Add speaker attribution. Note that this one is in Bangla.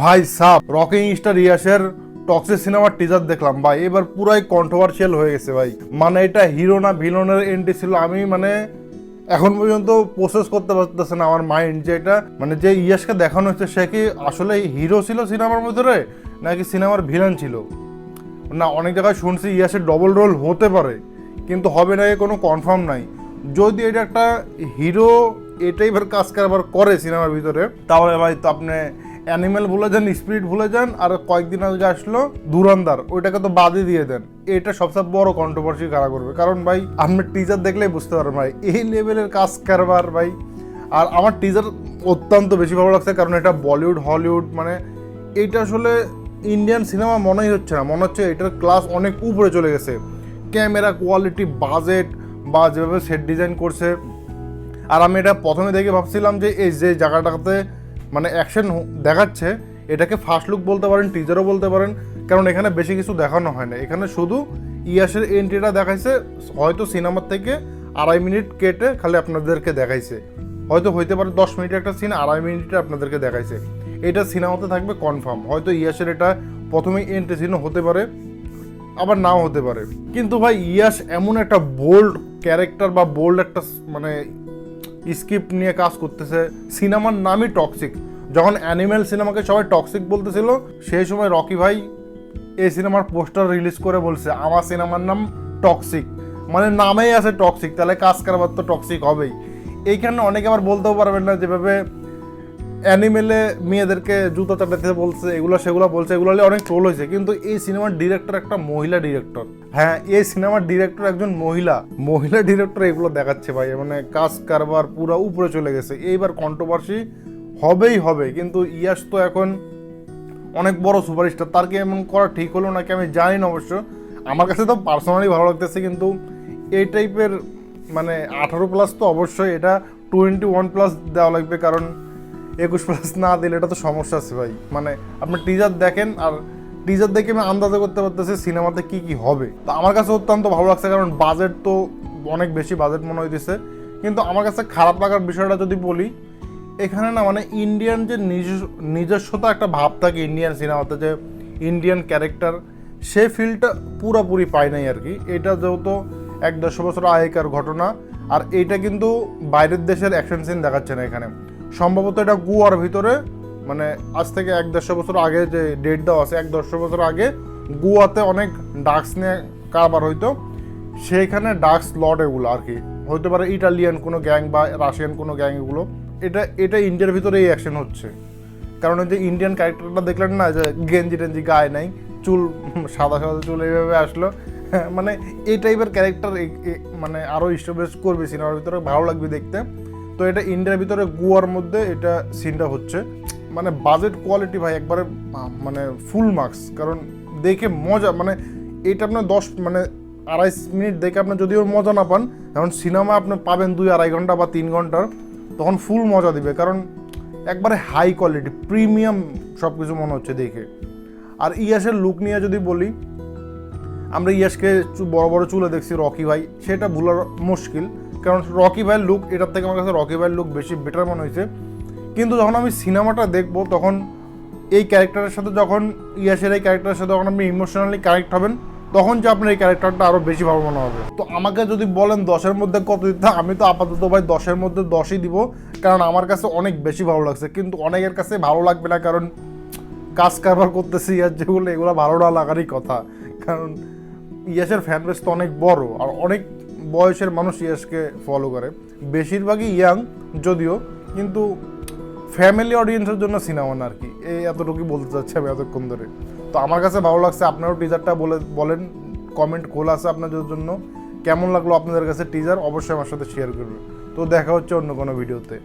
Speaker 1: ভাই সাব রকিং স্টার ইয়াসের টক্সিক সিনেমার টিজার দেখলাম ভাই, এবার পুরাই কন্ট্রোভার্সিয়াল হয়ে গেছে ভাই। মানে এটা হিরো না ভিলনের এন্ট্রি ছিল, আমি মানে এখন পর্যন্ত প্রসেস করতে পারতেছে না আমার মাইন্ড যে এটা মানে যে ইয়াসকে দেখানো হচ্ছে সে কি আসলে হিরো ছিল সিনেমার ভিতরে নাকি সিনেমার ভিলেন ছিল। না, অনেক জায়গায় শুনছি ইয়াসের ডবল রোল হতে পারে, কিন্তু হবে না কোনো কনফার্ম নাই। যদি এটা একটা হিরো এটাই এবার কাজ কারবার করে সিনেমার ভিতরে, তাহলে ভাই তো আপনি অ্যানিমেল ভুলে যান, স্পিরিট ভুলে যান, আর কয়েকদিন আগে আসলো ধুরন্ধর, ওইটাকে তো বাদই দিয়ে দেন। এটা সবচেয়ে বড় কন্ট্রোভার্সি কারা করবে, কারণ ভাই আপনি টিজার দেখলেই বুঝতে পারবেন ভাই এই লেভেলের কাজ কারবার ভাই। আর আমার টিজার অত্যন্ত বেশি ভালো লাগছে, কারণ এটা বলিউড হলিউড মানে এইটা আসলে ইন্ডিয়ান সিনেমা মনেই হচ্ছে না, মনে হচ্ছে এটার ক্লাস অনেক উপরে চলে গেছে। ক্যামেরা কোয়ালিটি, বাজেট বা যেভাবে সেট ডিজাইন করছে। আর আমি এটা প্রথমে দেখে ভাবছিলাম যে এই যে জায়গাটাতে মানে অ্যাকশন দেখাচ্ছে এটাকে ফার্স্ট লুক বলতে পারেন, টিজারও বলতে পারেন, কারণ এখানে বেশি কিছু দেখানো হয় না। এখানে শুধু ইয়াসের এন্ট্রিটা দেখাইছে, হয়তো সিনেমার থেকে 2.5 মিনিট কেটে খালি আপনাদেরকে দেখাইছে, হয়তো হইতে পারে 10 মিনিটের একটা সিন 2.5 মিনিটে আপনাদেরকে দেখাইছে। এটা সিনেমাতে থাকবে কনফার্ম, হয়তো ইয়াসের এটা প্রথমেই এন্ট্রি সিনও হতে পারে, আবার নাও হতে পারে। কিন্তু ভাই ইয়াস এমন একটা বোল্ড ক্যারেক্টার বা বোল্ড একটা মানে স্ক্রিপ্ট নিয়ে কাজ করতেছে। সিনেমার নামই টক্সিক, যখন অ্যানিমেল সিনেমাকে সবাই টক্সিক বলতেছিল সেই সময় রকি ভাই এই সিনেমার পোস্টার রিলিজ করে বলছে আমার সিনেমার নাম টক্সিক, মানে নামেই আছে টক্সিক, তাহলে কাজ কারবার তো টক্সিক হবেই। এইখানে অনেকে আবার বলতেও পারবেন না যেভাবে অ্যানিমেলে মেয়েদেরকে জুতো চাটাতে বলছে, এগুলো সেগুলো বলছে, এগুলো অনেক ট্রোল হয়েছে, কিন্তু এই সিনেমার ডিরেক্টর একটা মহিলা ডিরেক্টর। হ্যাঁ, এই সিনেমার ডিরেক্টর একজন মহিলা ডিরেক্টর, এগুলো দেখাচ্ছে ভাই মানে কাজ কারবার পুরো উপরে চলে গেছে। এইবার কন্ট্রোভার্সি হবেই হবে, কিন্তু ইয়াস তো এখন অনেক বড় সুপারস্টার, তার কি এমন করা ঠিক হলো নাকি আমি জানি না অবশ্য। আমার কাছে তো পার্সোনালি ভালো লাগতেছে, কিন্তু এই টাইপের মানে 18+ তো অবশ্যই, এটা 21+ দেওয়া লাগবে, কারণ 21+ না দিলে এটা তো সমস্যা আছে ভাই। মানে আপনি টিজার দেখেন, আর টিজার দেখে আমি আন্দাজে করতে পারতেছি সিনেমাতে কি কি হবে। তো আমার কাছে অত্যন্ত ভালো লাগছে, কারণ বাজেট তো অনেক বেশি বাজেট মনে হইতেছে। কিন্তু আমার কাছে খারাপ লাগার বিষয়টা যদি বলি, এখানে না মানে ইন্ডিয়ান যে নিজস্বতা একটা ভাব থাকে ইন্ডিয়ান সিনেমাতে, যে ইন্ডিয়ান ক্যারেক্টার, সে ফিলটা পুরোপুরি পায় নাই আর কি। এটা যেহেতু 1-1.5 বছর আগেকার ঘটনা, আর এইটা কিন্তু বাইরের দেশের অ্যাকশন সিন দেখাচ্ছে না এখানে। সম্ভবত এটা গোয়ার ভিতরে, মানে আজ থেকে 1-1.5 বছর আগে যে ডেট দেওয়া আছে, 1-1.5 বছর আগে গোয়াতে অনেক ডাক্স নিয়ে কারবার হইতো, সেইখানে ডাক্স লর্ড এগুলো আর কি, হতে পারে ইটালিয়ান কোনো গ্যাং বা রাশিয়ান কোনো গ্যাং, এগুলো এটা ইন্ডিয়ার ভিতরে এই অ্যাকশন হচ্ছে। কারণ যে ইন্ডিয়ান ক্যারেক্টারটা দেখলেন না, যে গেঞ্জি টেঞ্জি গায়ে নাই, চুল সাদা সাদা চুল এইভাবে আসলো, মানে এই টাইপের ক্যারেক্টার মানে আরও স্টাবলিশ করবে সিনেমার ভিতরে, ভালো লাগবে দেখতে। তো এটা ইন্ডিয়ার ভিতরে গোয়ার মধ্যে এটা সিনটা হচ্ছে, মানে বাজেট কোয়ালিটি ভাই একবারে মানে ফুল মার্কস। কারণ দেখে মজা, মানে এটা আপনার 10 মানে 2.5 মিনিট দেখে আপনার যদিও মজা না পান, কারণ সিনেমা আপনি পাবেন 2-2.5 ঘন্টা বা 3 ঘন্টার, তখন ফুল মজা দিবে, কারণ একবারে হাই কোয়ালিটি প্রিমিয়াম সব কিছু মনে হচ্ছে দেখে। আর ইয়াসের লুক নিয়ে যদি বলি, আমরা ইয়াসকে বড় বড় চুলে দেখছি রকি ভাই, সেটা ভুলার মুশকিল, কারণ রকি ভাইয়ের লুক এটার থেকে আমার কাছে রকি ভাইয়ের লুক বেশি বেটার মনে হয়েছে। কিন্তু যখন আমি সিনেমাটা দেখবো, তখন এই ক্যারেক্টারের সাথে, যখন ইয়াসের এই ক্যারেক্টারের সাথে যখন আপনি ইমোশনালি কানেক্ট হবেন, তখন যে আপনার এই ক্যারেক্টারটা আরও বেশি ভালো মনে হবে। তো আমাকে যদি বলেন 10-এর মধ্যে কত দিতে, আমি তো আপাতত ভাই 10-এর মধ্যে 10ই দিব, কারণ আমার কাছে অনেক বেশি ভালো লাগছে। কিন্তু অনেকের কাছে ভালো লাগবে না, কারণ কাজ কারবার করতেছি ইয়াস যেগুলো, এগুলো ভালো না লাগারই কথা, কারণ ইয়াসের ফ্যান বেস তো অনেক বড়, আর অনেক বয়সের মানুষ ইয়াসকে ফলো করে, বেশিরভাগই ইয়াং যদিও, কিন্তু ফ্যামিলি অডিয়েন্সের জন্য সিনেমা না আর কি, এই এতটুকুই বলতে চাচ্ছি আমি এতক্ষণ ধরে। তো আমার কাছে ভালো লাগছে, আপনারাও টিজারটা বলেন, কমেন্ট খোলা আছে আপনাদের জন্য, কেমন লাগলো আপনাদের কাছে টিজার অবশ্যই আমার সাথে শেয়ার করবেন। তো দেখা হচ্ছে অন্য কোনো ভিডিওতে।